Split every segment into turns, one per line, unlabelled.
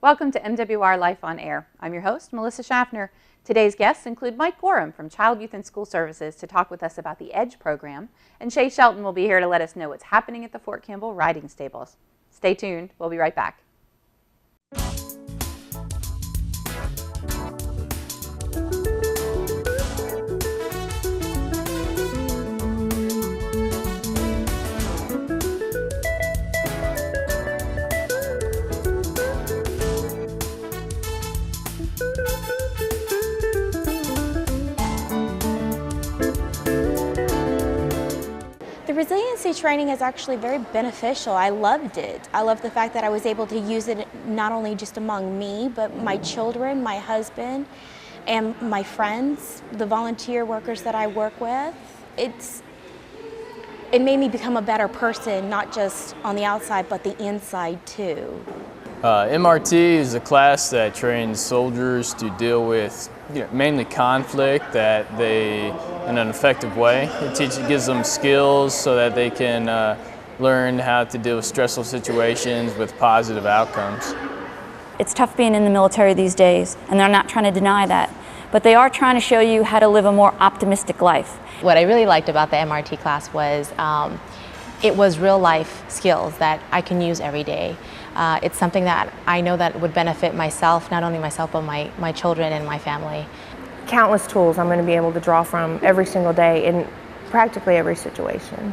Welcome to MWR Life on Air. I'm your host, Melissa Schaffner. Today's guests include Mike Gorham from Child, Youth and School Services to talk with us about the EDGE program, and Shay Shelton will be here to let us know what's happening at the Fort Campbell Riding Stables. Stay tuned. We'll be right back.
The resiliency training is actually very beneficial. I loved it. I love the fact that I was able to use it not only just among me, but my children, my husband, and my friends, the volunteer workers that I work with. It made me become a better person, not just on the outside, but the inside too.
MRT is a class that trains soldiers to deal with mainly conflict in an effective way. It gives them skills so that they can learn how to deal with stressful situations with positive outcomes.
It's tough being in the military these days, and they're not trying to deny that, but they are trying to show you how to live a more optimistic life.
What I really liked about the MRT class was it was real life skills that I can use every day. It's something that I know that would benefit myself, not only myself, but my children and my family.
Countless tools I'm going to be able to draw from every single day in practically every situation.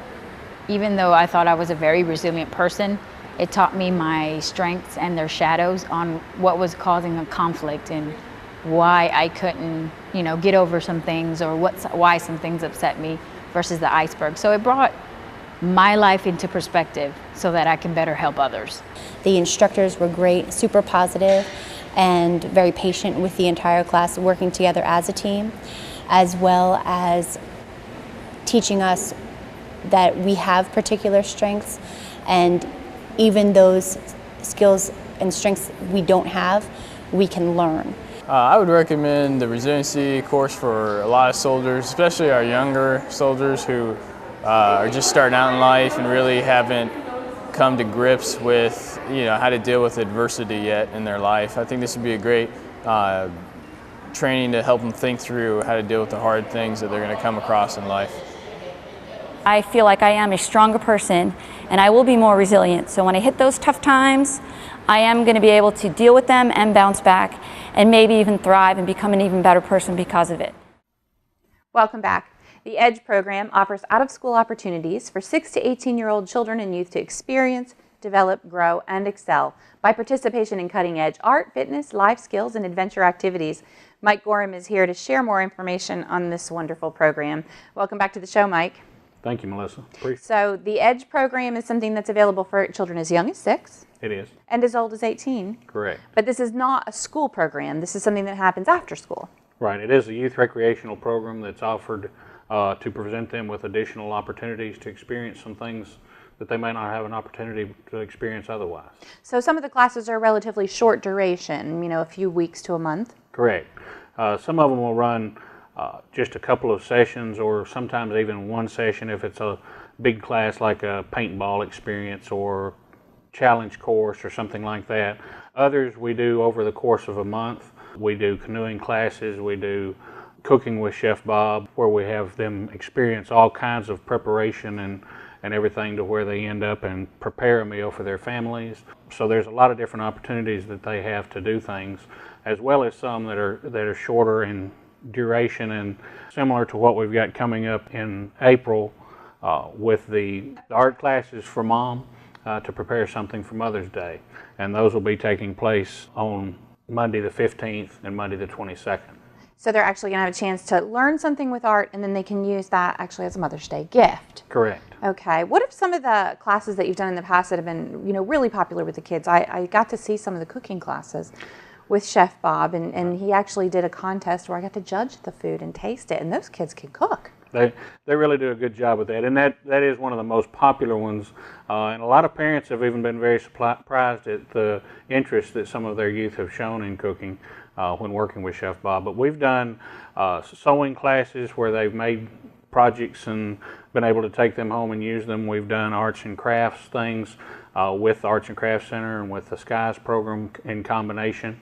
Even though I thought I was a very resilient person, it taught me my strengths and their shadows on what was causing a conflict and why I couldn't, get over some things or why some things upset me versus the iceberg. So it brought my life into perspective so that I can better help others.
The instructors were great, super positive, and very patient with the entire class, working together as a team, as well as teaching us that we have particular strengths, and even those skills and strengths we don't have, we can learn.
I would recommend the resiliency course for a lot of soldiers, especially our younger soldiers who are just starting out in life and really haven't come to grips with how to deal with adversity yet in their life. I think this would be a great training to help them think through how to deal with the hard things that they're going to come across in life.
I feel like I am a stronger person and I will be more resilient. So when I hit those tough times, I am going to be able to deal with them and bounce back and maybe even thrive and become an even better person because of it.
Welcome back. The EDGE program offers out-of-school opportunities for 6 to 18-year-old children and youth to experience, develop, grow, and excel by participation in cutting-edge art, fitness, life skills, and adventure activities. Mike Gorham is here to share more information on this wonderful program. Welcome back to the show, Mike.
Thank you, Melissa.
So the EDGE program is something that's available for children as young as 6.
It is.
And as old as 18.
Correct.
But this is not a school program. This is something that happens after school.
Right. It is a youth recreational program that's offered to present them with additional opportunities to experience some things that they may not have an opportunity to experience otherwise.
So some of the classes are relatively short duration, a few weeks to a month?
Correct. Some of them will run just a couple of sessions or sometimes even one session if it's a big class like a paintball experience or challenge course or something like that. Others we do over the course of a month. We do canoeing classes, we do cooking with Chef Bob, where we have them experience all kinds of preparation and everything to where they end up and prepare a meal for their families. So there's a lot of different opportunities that they have to do things, as well as some that are shorter in duration and similar to what we've got coming up in April with the art classes for Mom to prepare something for Mother's Day. And those will be taking place on Monday the 15th and Monday the 22nd.
So they're actually going to have a chance to learn something with art, and then they can use that actually as a Mother's Day gift.
Correct.
Okay. What if some of the classes that you've done in the past that have been, really popular with the kids? I got to see some of the cooking classes with Chef Bob, and he actually did a contest where I got to judge the food and taste it, and those kids can cook.
They really do a good job with that, and that is one of the most popular ones. And a lot of parents have even been very surprised at the interest that some of their youth have shown in cooking when working with Chef Bob. But we've done sewing classes where they've made projects and been able to take them home and use them. We've done arts and crafts things with the Arts and Crafts Center and with the SKIES program in combination.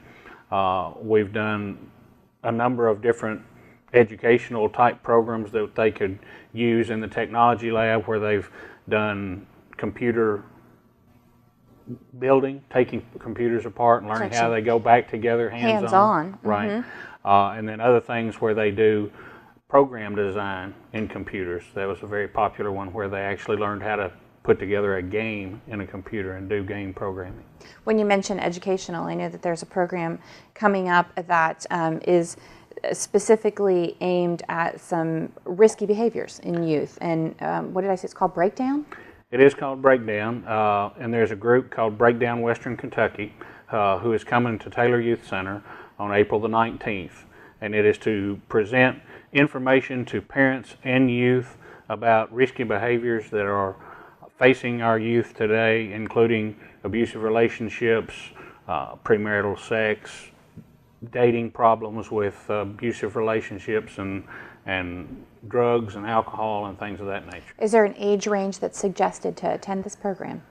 We've done a number of different educational type programs that they could use in the technology lab, where they've done computer building, taking computers apart and learning how they go back together hands-on. Right. And then other things where they do program design in computers. That was a very popular one, where they actually learned how to put together a game in a computer and do game programming.
When you mention educational, I know that there's a program coming up that is specifically aimed at some risky behaviors in youth. And what did I say? It's called Breakdown?
It is called Breakdown, and there's a group called Breakdown Western Kentucky who is coming to Taylor Youth Center on April the 19th. And it is to present information to parents and youth about risky behaviors that are facing our youth today, including abusive relationships, premarital sex, dating problems with abusive relationships, and drugs and alcohol and things of that nature.
Is there an age range that's suggested to attend this program?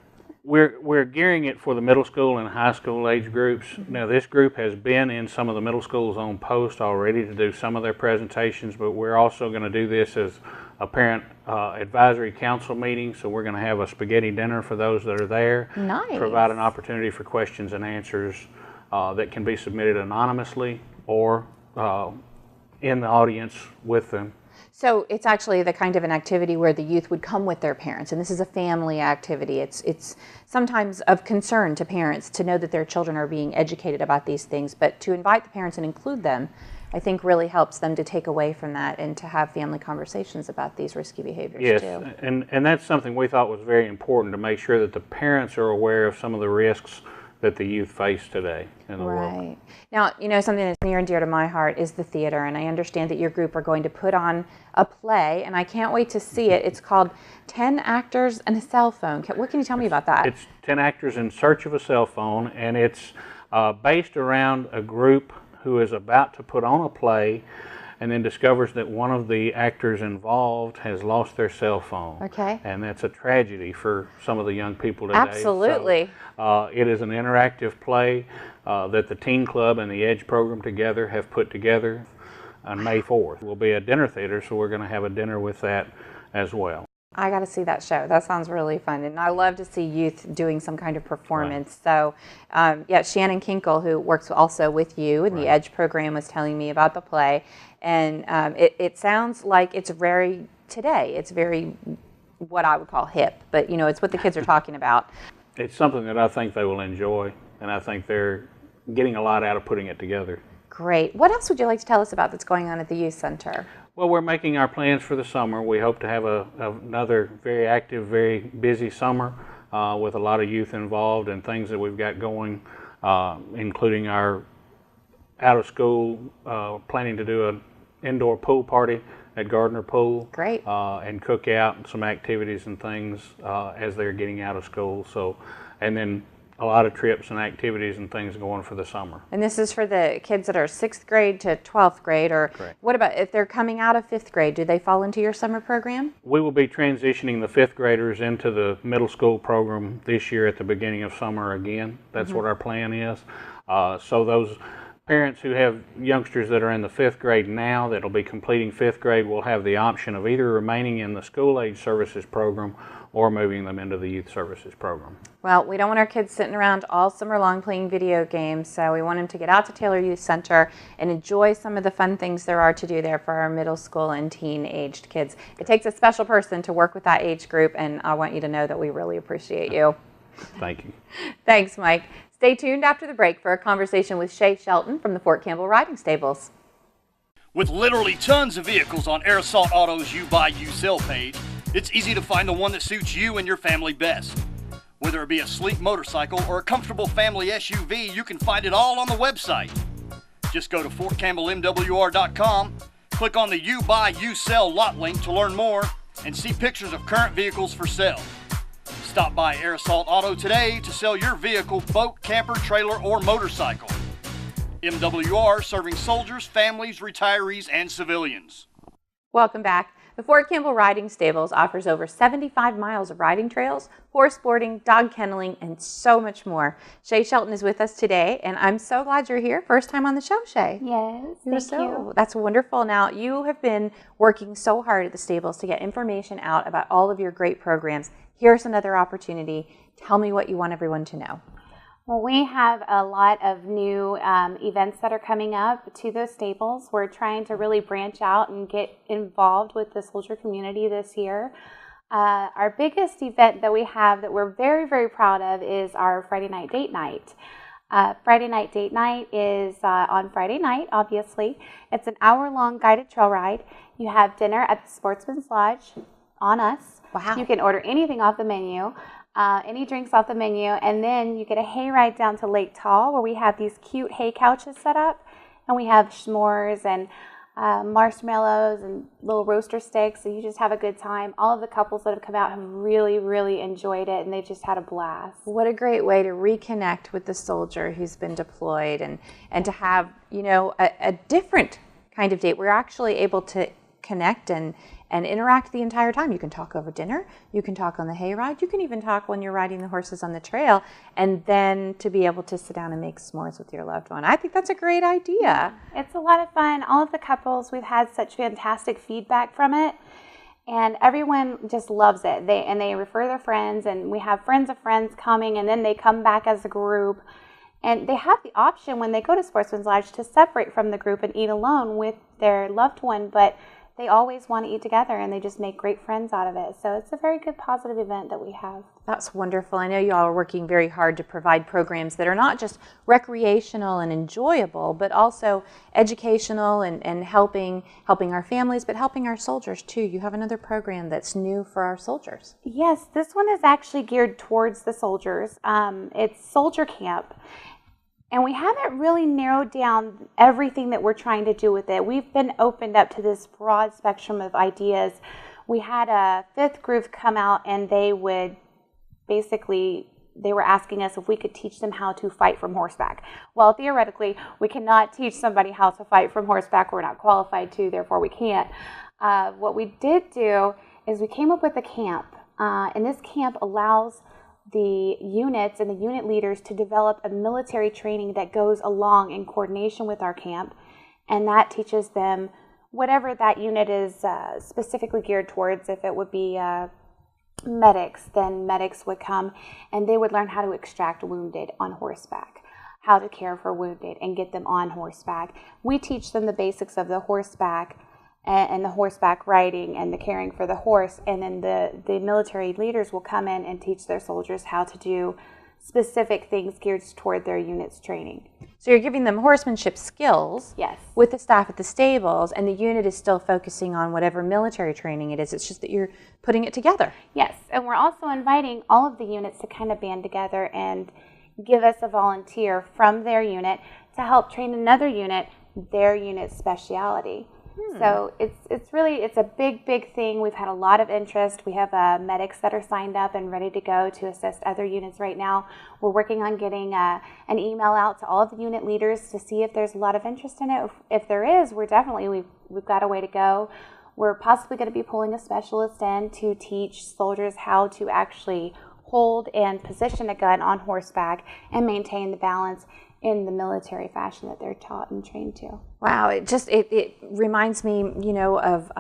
We're gearing it for the middle school and high school age groups. Now, this group has been in some of the middle schools on post already to do some of their presentations, but we're also going to do this as a parent advisory council meeting. So we're going to have a spaghetti dinner for those that are there.
Nice.
Provide an opportunity for questions and answers that can be submitted anonymously or in the audience with them.
So it's actually the kind of an activity where the youth would come with their parents, and this is a family activity. It's sometimes of concern to parents to know that their children are being educated about these things, but to invite the parents and include them, I think really helps them to take away from that and to have family conversations about these risky behaviors too.
Yes, and that's something we thought was very important, to make sure that the parents are aware of some of the risks that the youth face today in the world.
Right. Now, you know, something that's near and dear to my heart is the theater, and I understand that your group are going to put on a play, and I can't wait to see it. It's called 10 Actors and a Cell Phone. What can you tell me about that?
It's 10 Actors in Search of a Cell Phone, and it's based around a group who is about to put on a play and then discovers that one of the actors involved has lost their cell phone.
Okay.
And that's a tragedy for some of the young people today.
Absolutely.
So, it is an interactive play that the Teen Club and the EDGE program together have put together on May 4th. It will be a dinner theater, so we're going to have a dinner with that as well.
I got to see that show. That sounds really fun, and I love to see youth doing some kind of performance. Right. So, yeah, Shannon Kinkle, who works also with you in the EDGE program, was telling me about the play, and it sounds like it's very today. It's very what I would call hip, but you know, it's what the kids are talking about.
It's something that I think they will enjoy, and I think they're getting a lot out of putting it together.
Great. What else would you like to tell us about that's going on at the Youth Center?
Well, we're making our plans for the summer. We hope to have another very active, very busy summer with a lot of youth involved and things that we've got going, including our out-of-school planning to do an indoor pool party at Gardner Pool.
Great.
And cook out and some activities and things as they're getting out of school. So, and then a lot of trips and activities and things going for the summer.
And this is for the kids that are 6th grade to 12th grade, or
Correct.
What about if they're coming out of 5th grade? Do they fall into your summer program?
We will be transitioning the 5th graders into the middle school program this year at the beginning of summer again. That's what our plan is. So those parents who have youngsters that are in the 5th grade now that'll be completing 5th grade will have the option of either remaining in the school age services program or moving them into the youth services program.
Well, we don't want our kids sitting around all summer long playing video games, so we want them to get out to Taylor Youth Center and enjoy some of the fun things there are to do there for our middle school and teen-aged kids. It takes a special person to work with that age group, and I want you to know that we really appreciate you.
Thank you.
Thanks, Mike. Stay tuned after the break for a conversation with Shay Shelton from the Fort Campbell Riding Stables.
With literally tons of vehicles on Air Assault Auto's You Buy, You Sell page, it's easy to find the one that suits you and your family best. Whether it be a sleek motorcycle or a comfortable family SUV, you can find it all on the website. Just go to FortCampbellMWR.com, click on the You Buy, You Sell lot link to learn more, and see pictures of current vehicles for sale. Stop by Air Assault Auto today to sell your vehicle, boat, camper, trailer, or motorcycle. MWR, serving soldiers, families, retirees, and civilians.
Welcome back. The Fort Campbell Riding Stables offers over 75 miles of riding trails, horse boarding, dog kenneling, and so much more. Shay Shelton is with us today, and I'm so glad you're here. First time on the show, Shay.
Yes, thank you.
That's wonderful. Now, you have been working so hard at the stables to get information out about all of your great programs. Here's another opportunity. Tell me what you want everyone to know.
Well, we have a lot of new events that are coming up to those stables. We're trying to really branch out and get involved with the soldier community this year. Our biggest event that we have that we're very, very proud of is our Friday night date night. Friday night date night is on Friday night, obviously. It's an hour-long guided trail ride. You have dinner at the Sportsman's Lodge on us.
Wow.
You can order anything off the menu. Any drinks off the menu, and then you get a hay ride down to Lake Tall where we have these cute hay couches set up, and we have s'mores and marshmallows and little roaster sticks, and you just have a good time. All of the couples that have come out have really, really enjoyed it, and they've just had a blast.
What a great way to reconnect with the soldier who's been deployed and to have, you know, a different kind of date. We're actually able to connect and interact the entire time. You can talk over dinner, you can talk on the hayride, you can even talk when you're riding the horses on the trail, and then to be able to sit down and make s'mores with your loved one. I think that's a great idea.
It's a lot of fun. All of the couples, we've had such fantastic feedback from it, and everyone just loves it. They refer their friends, and we have friends of friends coming, and then they come back as a group. And they have the option when they go to Sportsman's Lodge to separate from the group and eat alone with their loved one, but they always want to eat together, and they just make great friends out of it. So it's a very good positive event that we have.
That's wonderful. I know you all are working very hard to provide programs that are not just recreational and enjoyable, but also educational and helping our families, but helping our soldiers too. You have another program that's new for our soldiers.
Yes, this one is actually geared towards the soldiers. It's Soldier Camp. And we haven't really narrowed down everything that we're trying to do with it. We've been opened up to this broad spectrum of ideas. We had a 5th group come out, and they were asking us if we could teach them how to fight from horseback. Well, theoretically, we cannot teach somebody how to fight from horseback. We're not qualified to, therefore we can't. What we did do is we came up with a camp, and this camp allows the units and the unit leaders to develop a military training that goes along in coordination with our camp, and that teaches them whatever that unit is specifically geared towards. If it would be medics, then medics would come and they would learn how to extract wounded on horseback, how to care for wounded and get them on horseback. We teach them the basics of the horseback and the horseback riding and the caring for the horse, and then the military leaders will come in and teach their soldiers how to do specific things geared toward their unit's training.
So you're giving them horsemanship skills.
Yes.
With the staff at the stables, and the unit is still focusing on whatever military training it is. It's just that you're putting it together.
Yes, and we're also inviting all of the units to kind of band together and give us a volunteer from their unit to help train another unit, their unit's specialty. So it's a big thing. We've had a lot of interest. We have medics that are signed up and ready to go to assist other units right now. We're working on getting an email out to all of the unit leaders to see if there's a lot of interest in it. If there is, we've got a way to go. We're possibly going to be pulling a specialist in to teach soldiers how to actually hold and position a gun on horseback and maintain the balance in the military fashion that they're taught and trained to.
Wow, it reminds me, you know, of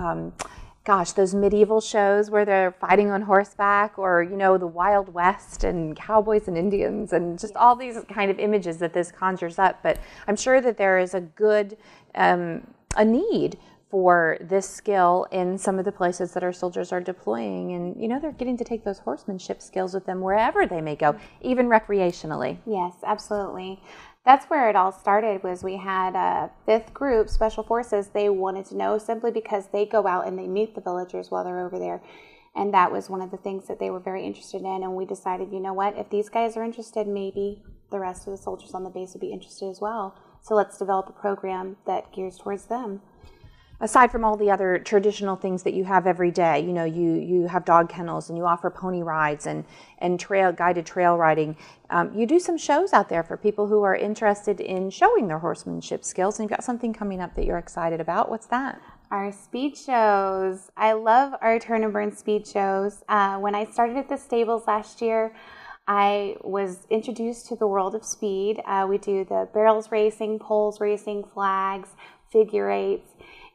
those medieval shows where they're fighting on horseback, or, you know, the Wild West and cowboys and Indians, and just all these kind of images that this conjures up. But I'm sure that there is a good a need for this skill in some of the places that our soldiers are deploying, and you know, they're getting to take those horsemanship skills with them wherever they may go, even recreationally.
Yes, absolutely. That's where it all started. Was we had a 5th group, Special Forces. They wanted to know simply because they go out and they meet the villagers while they're over there, and that was one of the things that they were very interested in. And we decided, you know what, if these guys are interested, maybe the rest of the soldiers on the base would be interested as well. So let's develop a program that gears towards them.
Aside from all the other traditional things that you have every day, you know, you have dog kennels and you offer pony rides and guided trail riding. You do some shows out there for people who are interested in showing their horsemanship skills, and you've got something coming up that you're excited about. What's that?
Our speed shows. I love our turn and burn speed shows. When I started at the stables last year, I was introduced to the world of speed. We do the barrels racing, poles racing, flags, figure eights.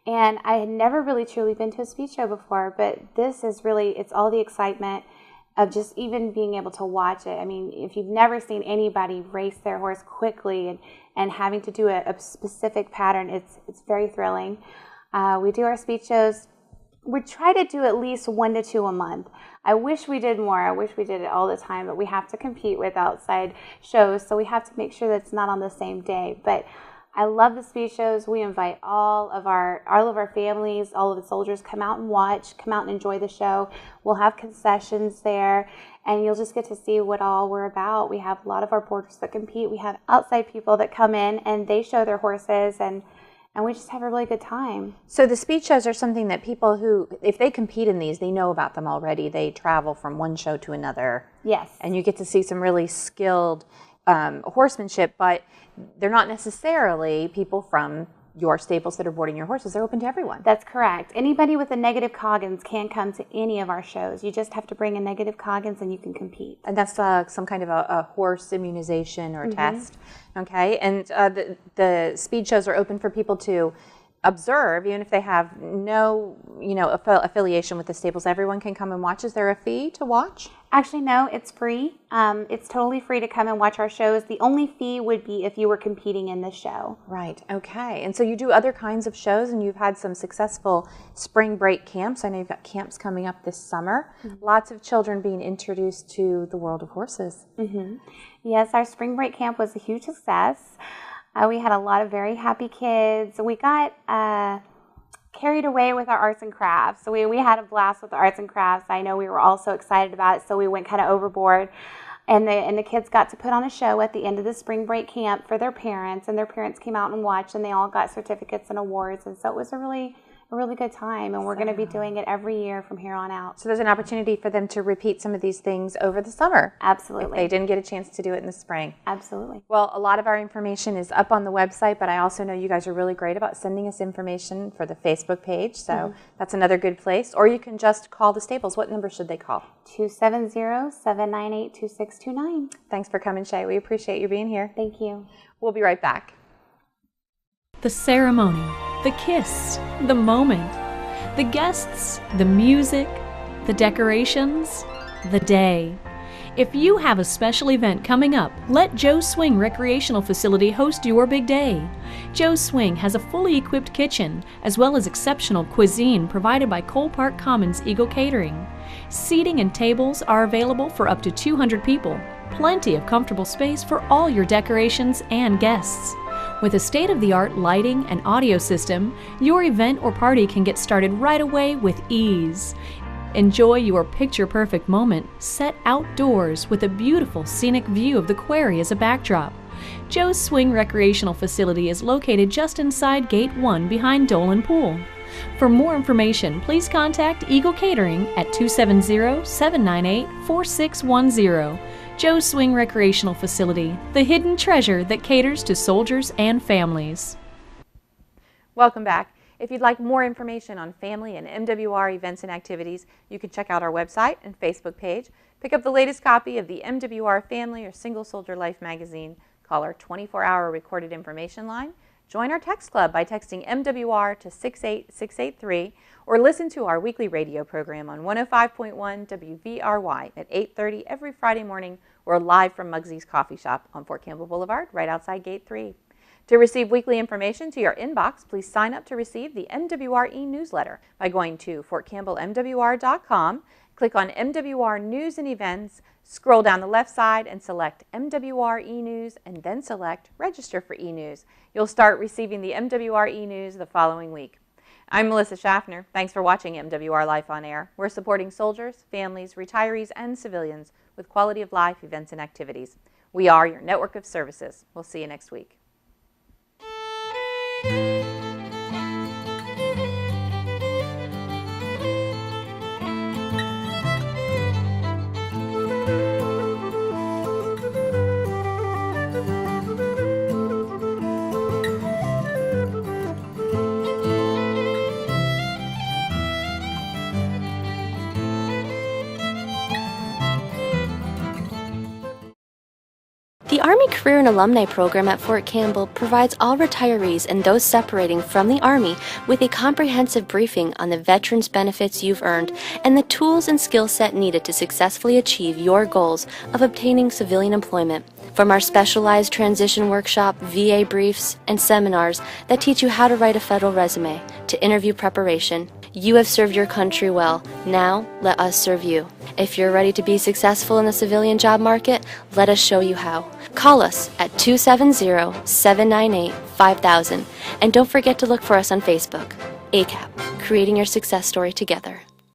And I had never really truly been to a speed show before, but this is really, it's all the excitement of just even being able to watch it. I mean, if you've never seen anybody race their horse quickly and having to do a specific pattern, it's very thrilling. We do our speed shows. We try to do at least 1 to 2 a month. I wish we did more. I wish we did it all the time, but we have to compete with outside shows, so we have to make sure that it's not on the same day. But I love the speed shows. We invite all of our families, all of the soldiers, come out and watch, come out and enjoy the show. We'll have concessions there, and you'll just get to see what all we're about. We have a lot of our boarders that compete. We have outside people that come in and they show their horses, and we just have a really good time.
So the speed shows are something that people who, if they compete in these, they know about them already. They travel from one show to another.
Yes.
And you get to see some really skilled horsemanship, but they're not necessarily people from your stables that are boarding your horses. They're open to everyone.
That's correct. Anybody with a negative Coggins can come to any of our shows. You just have to bring a negative Coggins and you can compete.
And that's some kind of a horse immunization or test. Okay. And the speed shows are open for people to observe, even if they have no, affiliation with the stables. Everyone can come and watch. Is there a fee to watch?
Actually, no, it's free. It's totally free to come and watch our shows. The only fee would be if you were competing in the show.
Right, okay. And so you do other kinds of shows, and you've had some successful spring break camps. I know you've got camps coming up this summer. Lots of children being introduced to the world of horses.
Yes, our spring break camp was a huge success. We had a lot of very happy kids. We got carried away with our arts and crafts. So we had a blast with the arts and crafts. I know we were all so excited about it, so we went kind of overboard. And the kids got to put on a show at the end of the spring break camp for their parents, and their parents came out and watched, and they all got certificates and awards. And so it was a really good time, and we're going to be doing it every year from here on out.
So there's an opportunity for them to repeat some of these things over the summer.
Absolutely.
If they didn't get a chance to do it in the spring.
Absolutely.
Well, a lot of our information is up on the website, but I also know you guys are really great about sending us information for the Facebook page, so that's another good place. Or you can just call the stables. What number should they call?
270-798-2629.
Thanks for coming, Shay. We appreciate you being here.
Thank you.
We'll be right back.
The ceremony, the kiss, the moment, the guests, the music, the decorations, the day. If you have a special event coming up, let Joe's Swing Recreational Facility host your big day. Joe's Swing has a fully equipped kitchen, as well as exceptional cuisine provided by Cole Park Commons Eagle Catering. Seating and tables are available for up to 200 people. Plenty of comfortable space for all your decorations and guests. With a state-of-the-art lighting and audio system, your event or party can get started right away with ease. Enjoy your picture-perfect moment set outdoors with a beautiful scenic view of the quarry as a backdrop. Joe's Swing Recreational Facility is located just inside Gate 1 behind Dolan Pool. For more information, please contact Eagle Catering at 270-798-4610. Joe's Swing Recreational Facility, the hidden treasure that caters to soldiers and families.
Welcome back. If you'd like more information on family and MWR events and activities, you can check out our website and Facebook page. Pick up the latest copy of the MWR Family or Single Soldier Life magazine. Call our 24-hour recorded information line. Join our text club by texting MWR to 68683 or listen to our weekly radio program on 105.1 WVRY at 8:30 every Friday morning or live from Muggsy's Coffee Shop on Fort Campbell Boulevard right outside Gate 3. To receive weekly information to your inbox, please sign up to receive the MWR e-newsletter by going to fortcampbellmwr.com, click on MWR News and Events, scroll down the left side and select MWR e-News and then select Register for e-News. You'll start receiving the MWR e-News the following week. I'm Melissa Schaffner. Thanks for watching MWR Life on Air. We're supporting soldiers, families, retirees, and civilians with quality of life events and activities. We are your network of services. We'll see you next week.
Career and Alumni Program at Fort Campbell provides all retirees and those separating from the Army with a comprehensive briefing on the veterans benefits you've earned and the tools and skill set needed to successfully achieve your goals of obtaining civilian employment. From our specialized transition workshop, VA briefs, and seminars that teach you how to write a federal resume, to interview preparation, you have served your country well. Now, let us serve you. If you're ready to be successful in the civilian job market, let us show you how. Call us at 270-798-5000. And don't forget to look for us on Facebook. ACAP, creating your success story together.